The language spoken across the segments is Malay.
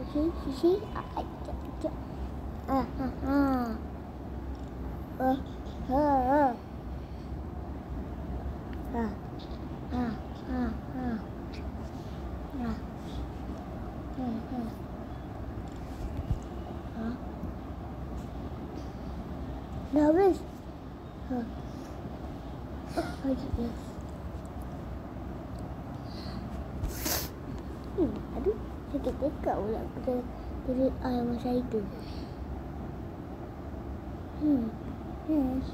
Sisi. Dah habis. Yes. Aduh, sakit tekak pula dari ayam masa itu. Yes.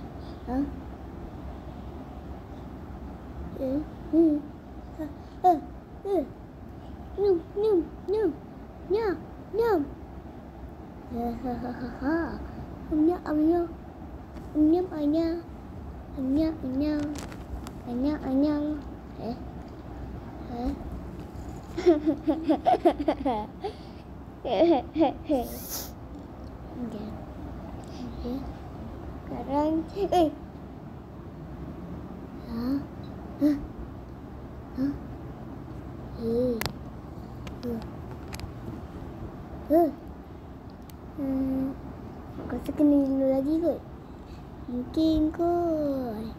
Sekarang kau kena dulu lagi kot. Mungkin kot.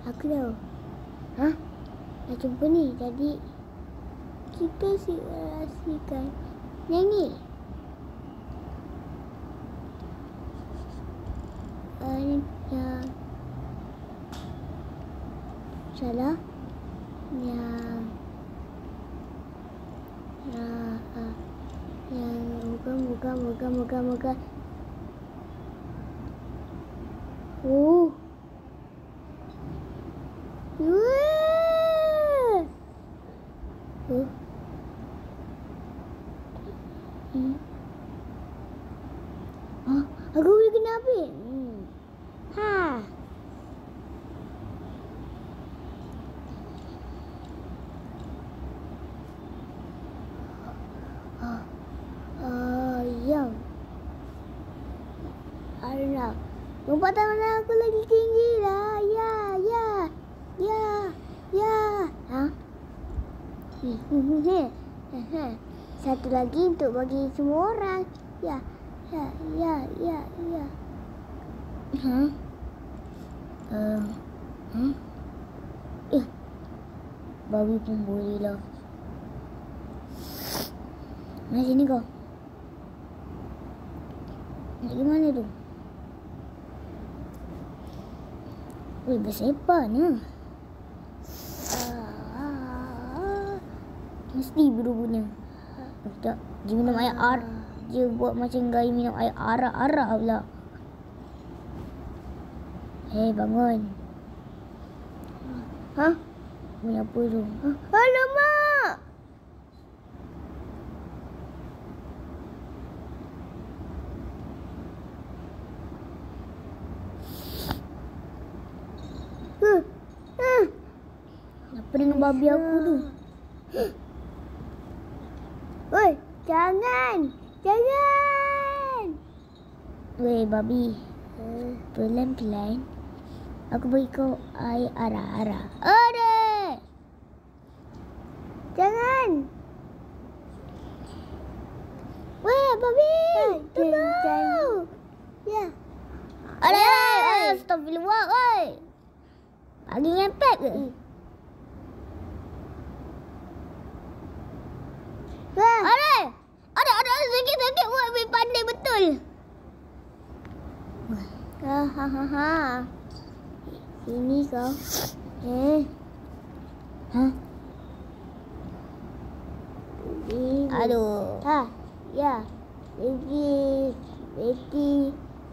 Aku tahu. Dah jumpa ni. Jadi kita simulasikan nyanyi. Yang salah. Yang moga. Aku boleh kena apa? Yang Arnab, lompatan mana aku lagi tinggi lah. Satu lagi untuk bagi semua orang. Ya. Babi pun boleh lah. Mana sini kau? Nak pergi mana tu? Bersepa ni. Mesti berubahnya. Tak, dia minum air arak. Dia buat macam gaya minum air arak pula. Bangun. Bunyi apa tu? Alamak! Apa dengan babi aku tu? Oi, jangan! Weh, babi. Pelan-pelan. Aku bagi kau air arak. Ada! Jangan! Weh, babi! Tunggu! Ya. Ada! Astagfirullah, oi! Bagi ngepet ke? Ada sakit buat lebih pandai betul. Ini kau. Aduh. Ya.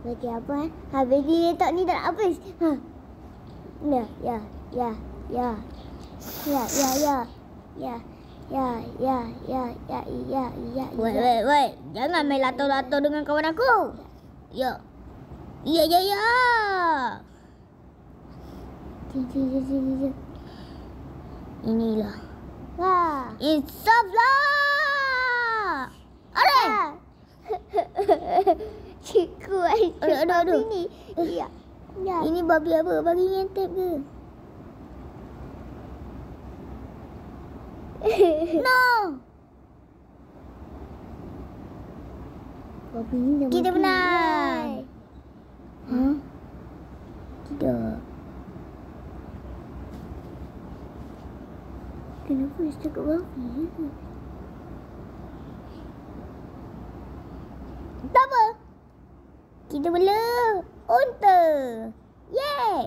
Bagi apa? Bagi letak ni tak habis. Ya. Wait. Jangan main lato-lato dengan kawan aku. Ya. Inilah. Insaf lah. Ada. Cikgu ada. Ini. Ya. Ini babi apa? Babi ngentep ke? No. Babi ni dah Kita mati. menang. Yay. Ha? Tidak. Kenapa dia cakap babi? Tak apa. Kita bela unta. Yeay.